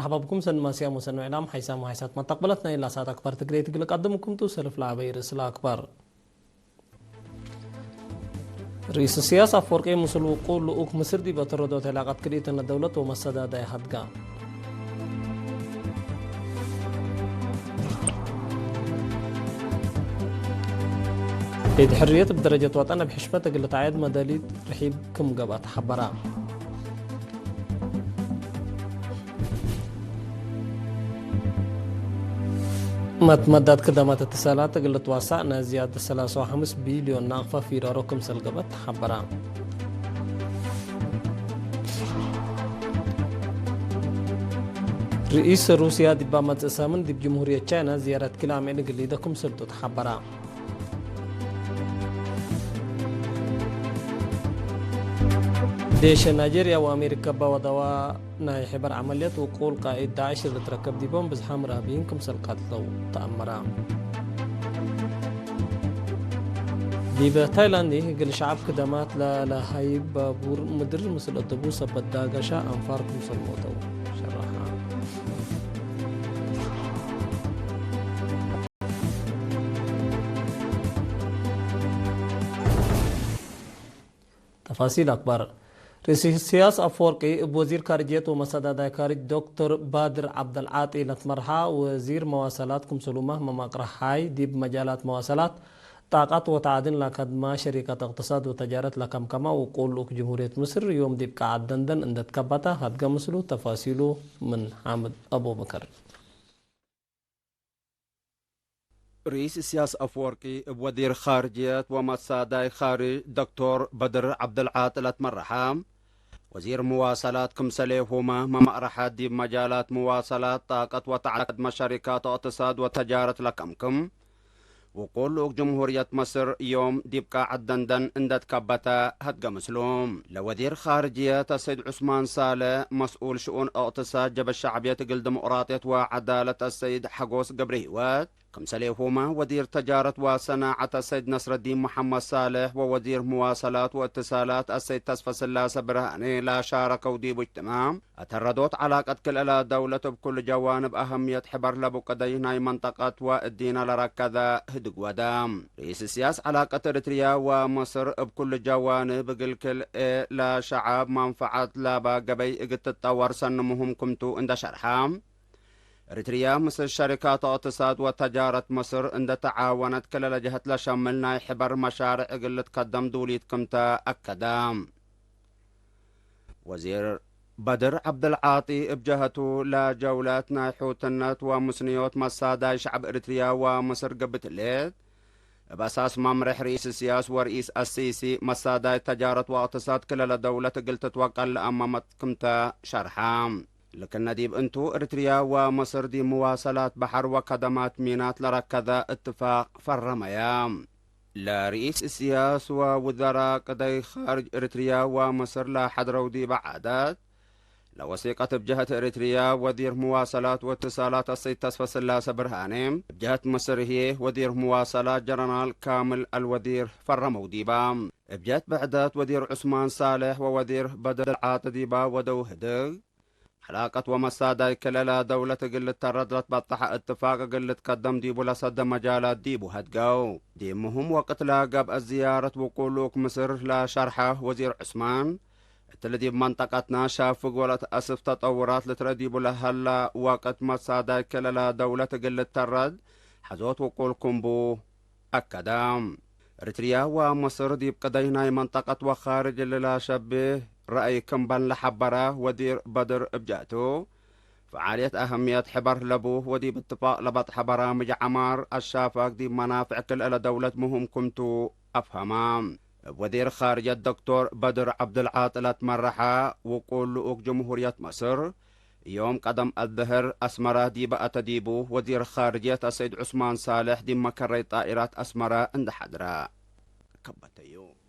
مرحبا بكم سن ماسيا مسن اعلام حيسام وحيسات ما تقبلتنا الا ساعات اكبر تقريت قلق قدمكم توسلف لعبي رسل اكبر رئيس السياسة فورقي مسل وقول لؤك مصر دي بتردوت علاقات كريت ان الدولة ومسدا داي حدقا عيد حرية بدرجة وطن بحشمة قلت عيد مدالي رحيب كم قبات حبرا متمدد خدمات اتصالات قلت واسعنا زيادة 3.5 بليون ناقفة في رقم سلقبت حبرا رئيس روسيا دبا متسامن دب جمهورية تشاينا زيارة كلام إن قليدكم سلطة حبرا ديش نيجيريا وامريكا بودوا ناي حبر عمليات وقول قائد داعش اللي تركب دي بوم بزحام رهبينكم سلقات لو تأمرا دي بتايلاندي قل شعب خدمات لا هاي بابور مدر مثل الطبوس بداقشا انفاركم سلموتو شرحا تفاصيل اكبر رئيس السياسة أفورقي بوزير خارجية ومساعدة خارج دكتور بادر عبد العاطي لتمرحا وزير مواصلات كمسلومة مماقرة هاي دي بمجالات مواصلات طاقات وتعادل لكدما شركة اقتصاد وتجارة لكم كما وقول لك جمهورية مصر يوم دي بقاعد دندن اندت كبتا هدقا مسلو تفاصيله من حامد أبو بكر رئيس السياسة أفورقي بوزير خارجية ومساعدة خارج دكتور بدر عبد العاطي لتمرحا وزير مواصلات كمسليهما ممأرحات دي بمجالات مواصلات طاقة وتعاقد مع شركات اقتصاد وتجارة لكمكم وقول جمهورية مصر يوم ديبكا عدندن اندت كبتا هدق مسلوم لوزير خارجية السيد عثمان صالح مسؤول شؤون اقتصاد جبل الشعبية قل ديمقراطية وعدالة السيد حقوس قبريوات كمسليهما وزير تجارة وصناعة السيد نصر الدين محمد صالح ووزير مواصلات واتصالات السيد تصفى سلاسة برهاني لا شاركوا ديب اجتماع اتردوت علاقة كل دولة بكل جوانب أهمية حبر لبقدينا منطقة والدين لركذا هدق ودام رئيس السياسة علاقة إريتريا ومصر بكل جوانب قل كل لا شعب منفعة لا باقبي اقت تتطور سنمهم كمتو اند شرحام إريتريا مثل شركات اقتصاد وتجارة مصر اند تعاونت كل جهة لشملنا حبر مشاريع قل تقدم دوليت كمتا أكدام وزير بدر عبد العاطي بجهته لا جولات ناحوتنات ومسنيوت مسادا شعب إريتريا ومصر قبت الليل بأساس ممرح رئيس السياسة ورئيس السيسي مسادا تجارة واقتصاد كل دولة قلت توقع أمامتكمتا شرحام لكن نديب انتو إريتريا ومصر دي مواصلات بحر وخدمات مينات لركذا اتفاق فرميام لا رئيس السياسة ووزراء قضي خارج إريتريا ومصر لا حضروا دي بعادات لوثيقة بجهة إريتريا وزير مواصلات واتصالات السيد تصفى سلاسة برهانيم بجهة مصر هي وزير مواصلات جنرال كامل الوزير فرموا ديبام بجهة بعدات وزير عثمان صالح ووزير بدر العاطي ديبا ودو هدق علاقة ومسادة كلالا دولة قلت تردت بطح اتفاق قلت قدم ديبو لصد مجالات ديبو هدقاو دي مهم وقت لاقب الزيارة وقولوك مصر لا شرحة وزير عثمان الذي بمنطقتنا شافق ولا تأسف تطورات لترديبو لهلا وقت مسادة كلالا دولة قلت ترد حزوت وقولكم بو أكدام إريتريا ومصر ديب قدينا منطقة وخارج اللي لا شبه رأي كمبان لحبرة ودير بدر بجاتو فعالية أهمية حبر لبوه ودي باتفاق لبط برامج عمار الشافق دي منافع كل إلى دولة مهم كنتو أفهمام وزير خارجية الدكتور بدر عبد العاطي مرحا وقول لؤك جمهورية مصر يوم قدم الظهر أسمرة دي بقى تديبو وزير خارجية السيد عثمان صالح دي مكري طائرات أسمرة عند حضرة كبتيو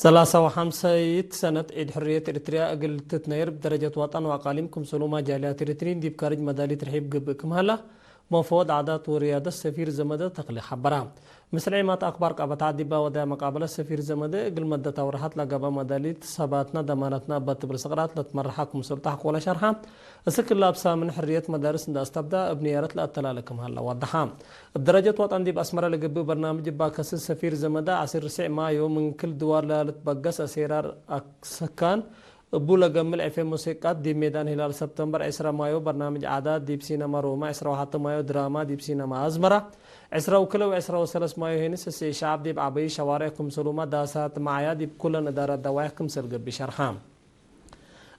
53 سنة عيد حرية إريتريا أقل تتنير بدرجة وطن وأقاليمكم سلوما جاليات إريترين دي بكارج مدالي ترحيب قبكم هلا مفوض عادات وريادة السفير زمدة تقلي حبرا مسلعيمات أخبار قابت عديبا ودا مقابلة السفير زمدة قل مدة تورحات لقابا مداليت سباتنا دمانتنا باتبر سقرات لتمرحاكم سلطحك ولا شرحا السكر لابسا من حرية مدارس دا استبدا ابنيارت لأتلالكم هلا وضحا بدرجة وطن ديب أسمرة لقبو برنامج باكس السفير زمدة عسير رسع مايو من كل دوار لالتبقس أسيرار أكسكان بولا جمل عفي موسيقات دي ميدان هلال سبتمبر 10 مايو برنامج عادات ديب سينما روما 10 مايو دراما ديب سينما أزمرة 10 وكلو 10 مايو هنس السي شعب ديب عبي شوارعكم سلوما داسات معايا ديب كل ندارة دواحكم سرقب بشرحام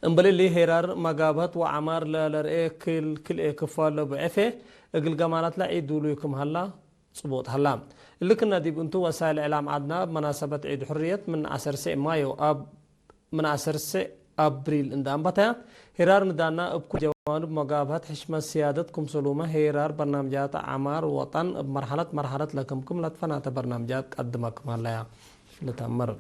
امبلي لي هيرار مقابات وعمار لرئي كل كفال بعفي اقل قمانات لا عيدولو يكم هلا صبوت هلا اللي كنا ديب انتو وسائل اعلام عدنا بمناسبة عيد حرية من 10 مايو من 10 أبريل اندام بطيا هيرار ندانا ابكو جوانب مقابات حشمة سيادتكم سلومة هيرار برنامجات عمار وطن بمرحلة لكمكم لتفنات برنامجات قدمكم هلا لتأمر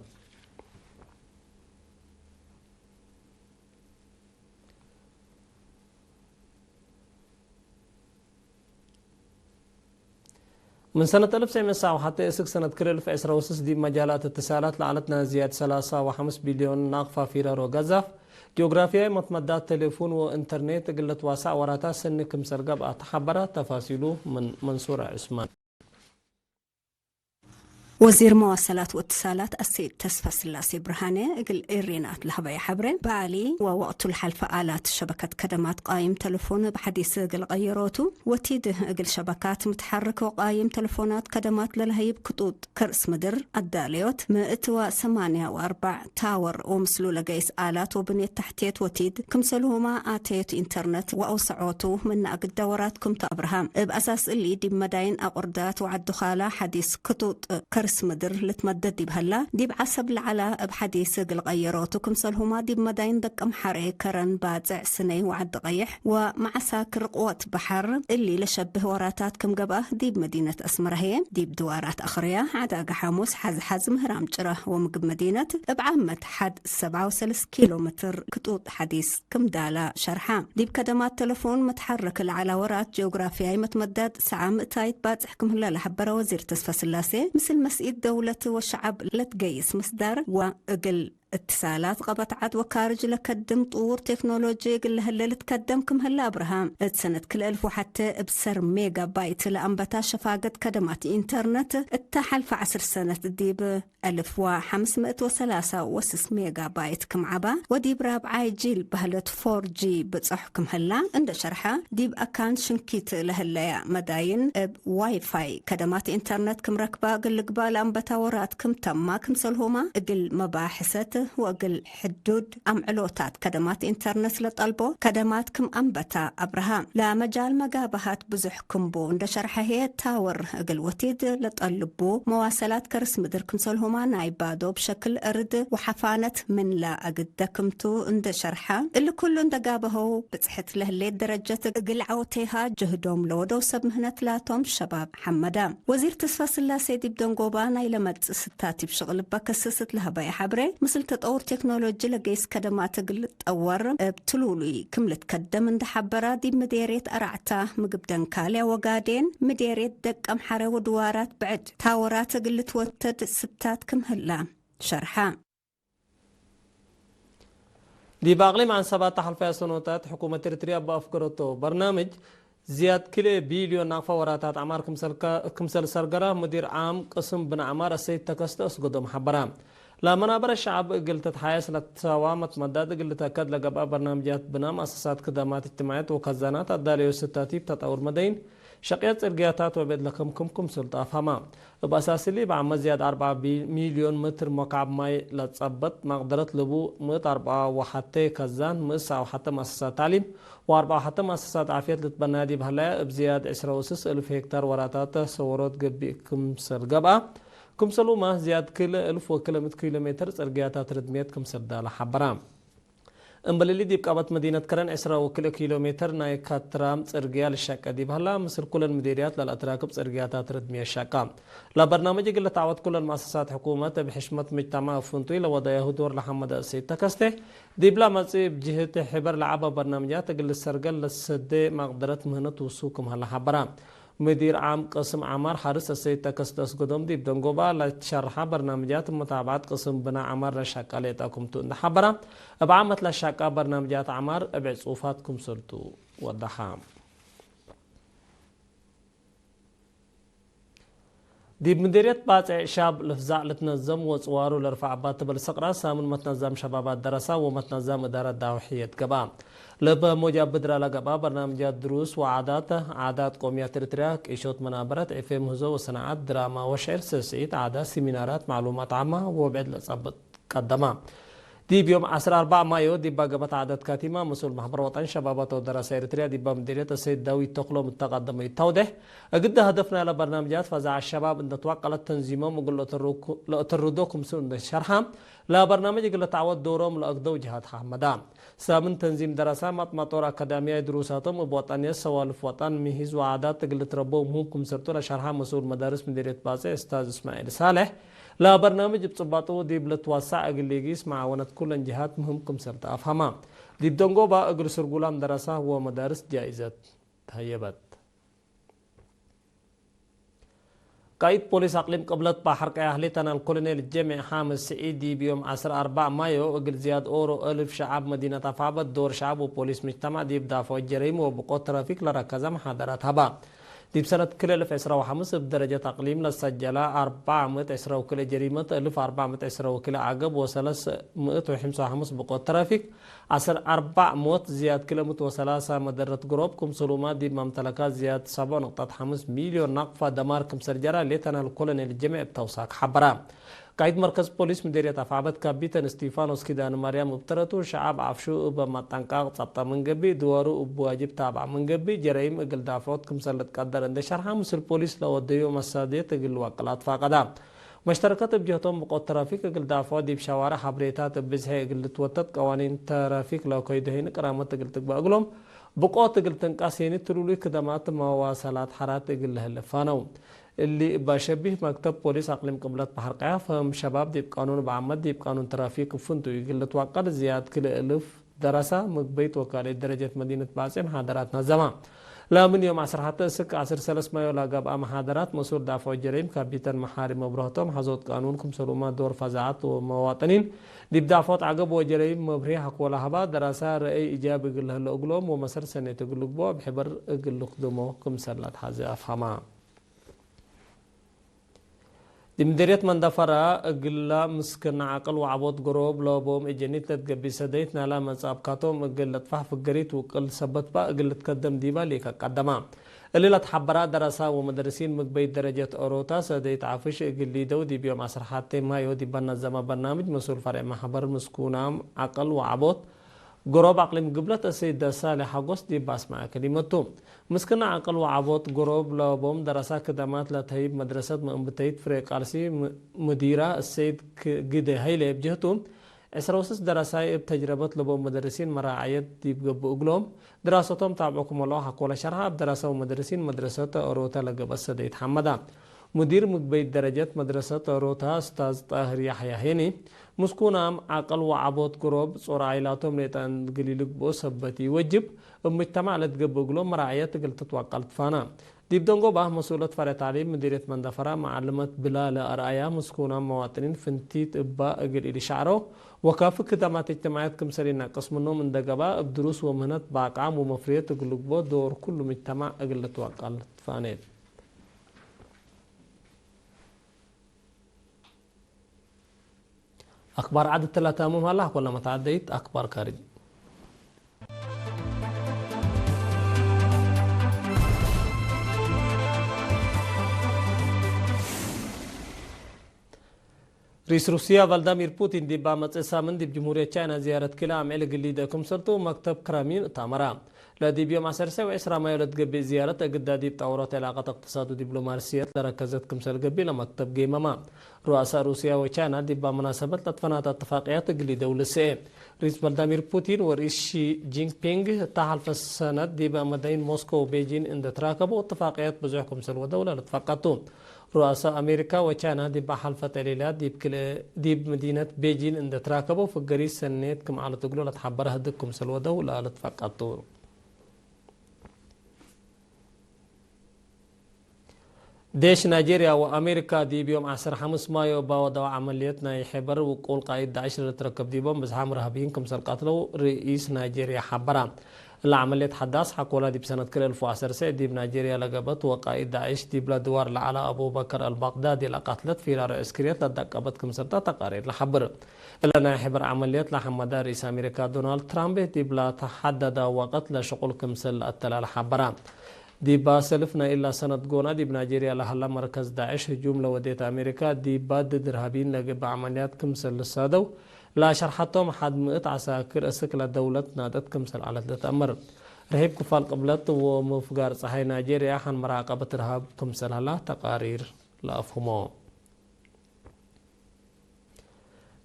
من سنة 1900 وحتى إسك سنة كريل في 10 دي مجالات اتصالات لعنتنا زيادة 3.5 بليون ناقفة فيرار وغزف جغرافيا متمدات تليفون وإنترنت قلت واسع وراتا سنكم سرقب أتحبرات تفاصيله من منصور عثمان وزير مواصلات واتصالات السيد تسفى سلاسي برهاني اقل إيرينات لهبايا حبرين بعلي ووقت الحلفة آلات شبكة كدمات قايم تلفون بحديث اقل غيروتو وتيد اقل شبكات متحرك وقايم تلفونات كدمات للهيب كتوط كرس مدر الداليوت 184 تاور ومسلو لقيس آلات وبنية تحتيت وتيد كمسلوما آتيت انترنت وأوسعوتو من اقل دوراتكم تأبرهام بأساس اللي دي مداين أقردات وعد خالة حديث كتوط كرس مدر لتمدد دي بهلا دي بعصب العلا بحديث قل غيروتكم سلهما دي بمداين دق محري كرن بازع سني وعد غيح ومع ساكر قوة بحر اللي لشبه وراتاتكم قباه دي بمدينة أسمرهي دي بدوارات أخرية عداق حاموس حز مهرام جره ومقب مدينة بعامة حد 37 كيلومتر كتوط حديث كم دالا شرحام دي بكدمات تلفون متحرك العلاورات جغرافياي متمدد سعام تايت بازحكم هلا لحبرة وزير تسفى سلاسي مثل مسئيد دولة والشعب لتقيس مصدر وقل اتصالات قبط عد وكارج لكدم طور تكنولوجي قل هلا لتقدمكم هلا ابراهام سنة كل 1000 وحتى بسر ميجا بايت لأنبتا شفاقت كدمات انترنت التحل في 10 سنة ديب 1503 ميجا بايت كم عبا وديب رابعاي جيل بهلت 4G بتصحكم هلا عند شرحة ديب أكان شنكيت لهلا مداين واي فاي كدمات انترنت كم ركبا قل قبال أنبتا ورات كم تما كم سلهما قل مباحثات وقل حدود أم علوتات كدمات انترنت لطلبو كدمات كم أنبتا أبراهام لا مجال مقابهات بزحكم بو عند شرحة هي تاور قل وتيد لطلبو مواصلات كرس مدركم سلهما نايبادو بشكل أرد وحفانت من لا أقدكمتو عند شرحة اللي كله اندقابهو بتحت له اللي درجة قل عوتيها جهدهم لودو سب مهنت لاتهم شباب حمدا وزير تسفى سلاسي دي بدون قوبانا يلمد ستاتي بشغل بكسست لها باي حبري مثل تطور تكنولوجي لقيس كدمات قل تطور بتلولي كم لتقدم عند حبرا دي مديريت أرعتا مقبدن كالي وقادين مديريت دق أمحرة ودوارات بعد تاورات قل توتد ستات كم هلا شرحة دي باقليم عن 7 سنوات حكومة إريتريا بأفكارته برنامج زياد كيلو بليون ناقفة وراتات عمار كمسل سرقرة مدير عام قسم بن عمار السيد تكست أسقدم حبرام لا منابر الشعب قلت تحايس لتساوامت مداد قلت تأكد لقباء برنامجات بنا مؤسسات خدمات اجتماعية وخزانات الداليو ستاتيب تطور مدين شقيات إرقياتات وبيد لكم سلطة فما بأساس اللي بعمل زياد 4 مليون متر مكعب ماي لتصبت مقدرة لبو 104 وحتى كزان مسا وحتى مؤسسات تعليم و4 حتى مؤسسات عافية لتبنادي بهلا بزياد 10,000 هكتار وراتات صورات قبيكم سرقبا كم سلوما زياد كل 1000 كيلومتر إرقياتات ردميت كم سردالة حبرام امبللي ديب قابت مدينة كرن 10 كيلومتر ناي كاترام صرغيا للشاقة دي بهلا مثل كل المديريات للأتراكب صرغياتات ردمية الشاقة لا برنامج قل تعود كل المؤسسات حكومة بحشمة مجتمع فنطوي لوضعيه دور لحمد السيد تكسته ديب لا مصيب جهة حبر لعبة برنامجات قل السرقل للسدي مقدرة مهنة وسوكم هلا حبرا مدير عام قسم عمار حارس السيد تكستس قدوم ديب دنقوبا لشرح برنامجات متابعات قسم بناء عمار للشاقة ليتاكم تون حبرا بعمت للشاقة برنامجات عمار ابع صوفاتكم سلطو والضحام دي مديرية باطع شاب لفزع لتنظم وصوارو لرفع بات بالسقرة سامن متنظم شبابات دراسة ومتنظم إدارة داوحية قبا لبا موجب بدرا لقبا برنامجات دروس عادات قوميات إريتريا إيشوت منابرات إفهم هزو وصناعات دراما وشعر سياسية عادات سيمينارات معلومات عامة وبعد لصبت قدما دي بيوم 14 مايو دي باقبت عدد كاتمة مسؤول محبر وطن شبابات ودراسة إريتريا دي بمديرية السيد داوي تقلو متقدم يتوضح قد هدفنا لبرنامجات فزع الشباب ان تتوقع التنظيمهم وقل لأتردوكم سنة الشرحة لا برنامج قل تعود دورهم لأقدو جهات حمدا سامن تنظيم دراسة مطور أكاديمية دروساتهم بوطنية سوالف وطن مهيز وعادات قل تربو مهمكم سرطو لشرحة مسؤول مدارس مديرية باسي استاذ اسماعيل صالح لا برنامج بصباطو ديب لتوسع اقليقيس معاونة كل جهات مهمكم سرطة أفهما ديب دنقوبا اقل سرقولام دراسة ومدارس جائزة تهيبت قائد بوليس أقليم قبلت بحر كأهلي تنال كولونيل الجامع حامد سعيدي بيوم 14 مايو أقل زياد أورو ألف شعب مدينة فابت دور شعب وبوليس مجتمع ديب دافع الجريمة وبقوة ترافيك لركزة محاضرات هبا ديب سنة كل 1015 بدرجة أقليم للسجلة 410 وكل جريمة 1410 وكل عقب و355 بقوة ترافيك 400 زياد كيلومتر وثلاثة مدرة قروبكم سلومات دي ممتلكات زياد 7.5 مليون نقفة دماركم سرجرة ليتنا الكولونيل الجميع بتوساق حبرا قائد مركز بوليس مديرية أفعبت كابيتان ستيفانوس كيدان مريم ابترتو شعب عفشو بمطنقاق صبتا من قبي دوارو بواجب تابع من قبي جرائم اقل دافعوتكم سلت قدر اند شرحة مسل بوليس لو وديو مسادية اقل وقلات فاقدا مشتركات بجهتهم بقوة ترافيك اقل دافعو دي بشوارع حبريتات بزهي اقل توتت قوانين ترافيك لو كيدهين كرامت اقل تقبع اقلهم بقوة اقل تنقاسيني تلولي كدمات مواصلات حرات اقل هلفانو اللي بشبه مكتب بوليس أقليم قبلت بحر قيا فهم شباب ديب قانون بعمد ديب قانون ترافيك فنتو يقل توقع زياد كل ألف دراسة مقبيت وكالة درجة مدينة باسم محاضرات نظمة لا من يوم 10 حتى سك 10 سلس ما يلاقى محاضرات مسؤول دافع الجريم كابيتان محارم مبرهتهم حزوت قانونكم سلومات دور فزعات ومواطنين ديب دافعات عقب وجريم مبري حق ولا هبا دراسة رأي إجابة قل هلا أقلوم ومسر سنة تقلق بو بحبر قل قدمو كم سلات حازي أفهما دي مديرية مندفرة قلا مسكن عقل وعبوت قروب لوبوم اجنيت لتقبي سديت نالا مصاب كاتوم قلت فح فقريت وقل سبت با قلت قدم ديبا ليكا قدما اللي لتحبرا دراسة ومدرسين مقبيت درجة أوروتا سديت عفش قلي دو دي بيوم 10 حتى ما يو دي بنظم برنامج مسؤول فرع محبر مسكونام عقل وعبوت قروب أقليم قبلة السيد صالح أغسطس دي باسمع كلمته مسكنا عقل وعبوت قروب لوبوم دراسة كدامات لتهيب مدرسة مأمبتيت فريق عرسي مديرة السيد قده هيلي بجهتهم اسروسس دراسة بتجربة لوبوم مدرسين مراعية دي بقلوم دراستهم تابعكم الله حقولا شرحة بدراسة ومدرسين مدرسة أوروتا لقبس سديت حمدا مدير مقبيت درجات مدرسة أوروتا أستاذ طاهر يحيى هيني مسكونام عقل وعبوت قروب صور عائلاتهم ليتان قليلك بو سبتي وجب مجتمع لتقبو قلوم مراعيات قل تتوقع فانا ديب دونغو باه مسؤولة فرع تعليم مديرية مندفرة معلمة بلال أرأيا مسكونام مواطنين فنتيت إبا قل إلي شعرو وكافة خدمات اجتماعات كمسرين قسم النوم من دقبا بدروس ومهنات باقعام ومفرية قلوك بو دور كل مجتمع قل تتوقع فانيت أخبار عدد 3 أمم هلا كل ما تعديت أخبار كارد رئيس روسيا فلاديمير بوتين دي بامت سامن دي بجمهورية تشاينا زيارة كلا عمل قليدكم سرتو مكتب كرامين تامرا لدي بيوم 10 وعشرة ما يولد قبي زيارة قدادي بتعورات علاقات اقتصاد ودبلوماسية لركزت كمسل قبي لمكتب جيماما رؤساء روسيا وچاينا دي بمناسبة لطفنات اتفاقيات قلي دولة سي رئيس فلاديمير بوتين ورئيس شي جين بينغ تحالف السنة دي بمدين موسكو وبيجين اند تراكبوا اتفاقيات بزوح كمسل ودولة لتفقطوا رؤساء أمريكا وچانا دي بحلفة الليلات دي بمدينة بيجين اند تراكبوا في قريس سنيت كم على تقولوا لتحبرها دكم سل ودولة لتفقطوا ديش نيجيريا وامريكا دي بيوم 15 مايو باودوا عمليتنا يحبر وقول قائد داعش اللي تركب دي بوم بزحام رهبيين كم سر قتلوا رئيس نيجيريا حبرا العملية حداث حقولا دي بسنة كل 2010 دي بنيجيريا لقبت وقائد داعش دي بلا دوار لعلى ابو بكر البغدادي لقتلت في رار عسكريات لدقبت كم سرتا تقارير لحبر الا يحبر عمليات لحمد رئيس امريكا دونالد ترامب دي بلا تحدد وقت لشغل كمسل التلال حبرا دي باسلفنا إلا سنة قونا دي بنيجيريا لحلا مركز داعش هجوم لوديت أمريكا دي باد درهبين لقب عمليات كمسل للسادو لا شرحتهم حد مئة عساكر أسكلة دولة نادت كمسل على تتأمر رهيب كفال قبلت ومفقار صحي نيجيريا حن مراقبة رهاب كمسل هلا تقارير لأفهمه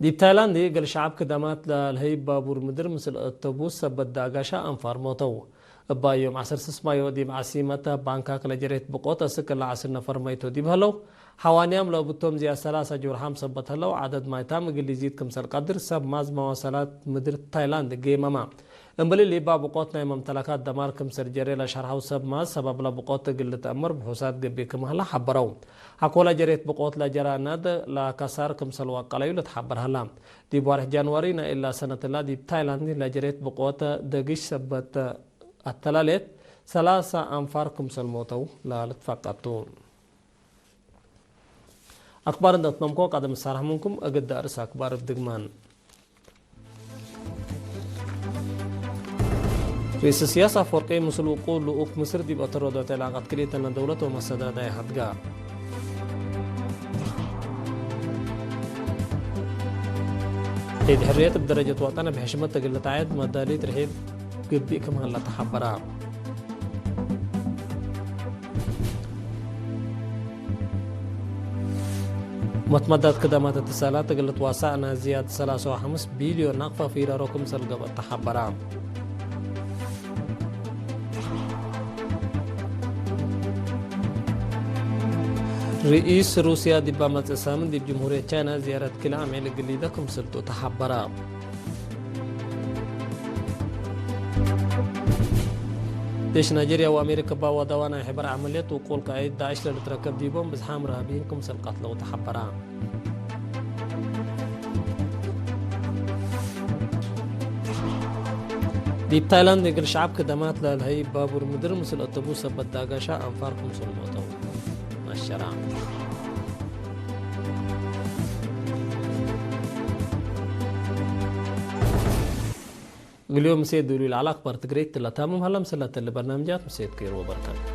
دي تايلاند دي قل شعب كدامات للهيب بابور مدر مثل التوبوس سبت داقاشا أنفار موتو بايوم 10 مايو دي بعسيمة بانكاك لجريت بقوطة سكر لعسر نفر ميتو دي بهلو حوانيام لو بتوم زي 3 جورحام سبت هلو عدد مايتام قل يزيد كمسر قدر سب ماز مواصلات مدر تايلاند جيماما امبلي اللي با بقوطنا ممتلكات دمار كمسر جري لشرحو سب ماز سبب لبقوطة قل تأمر بحوسات قبي كمهلا حبرو حقولا جريت بقوط لجراناد لكسار كمسر وقليو لتحبر هلا دي بوارح جانوارينا إلا سنة الله دي تايلاند لجريت بقوطة دقيش سبت التلالت 3 أنفار كمسل موتو لا لتفقطون أخبار نتنمكو قدم السارح منكم أقد أرس أخبار بدقمان رئيس السياسة فورقي مسل وقول لؤوك مصر دي بأطر ودوات علاقات كلية لنا دولة ومسادة داي حدقا عيد حرية بدرجة وطنة بحشمة تقلت عيد مدالية رحيب قبي كمان لا تحبرها متمدد خدمات اتصالات قلت واسعنا زيادة 3.5 بليون نقفة في رقم سلقة تحبرها رئيس روسيا دي بامت اسامن دي بجمهورية تشاينا زيارة كلا عميل قليدة كم سلطو تحبرها ديش نيجيريا وامريكا باوا دوانا يحبر عمليات وقول قائد داعش لتركب دي بوم بزحام رهبين كم سل قتل وتحبرها دي تايلاند يقل شعب كدمات للهي بابور مدر مسل اتبوس بداقاشا انفاركم سلموتو الشرع اليوم مسيد دولي العلاق بارتقريت تلا تامم هلا مسلات البرنامجات مسيد كير وبركاته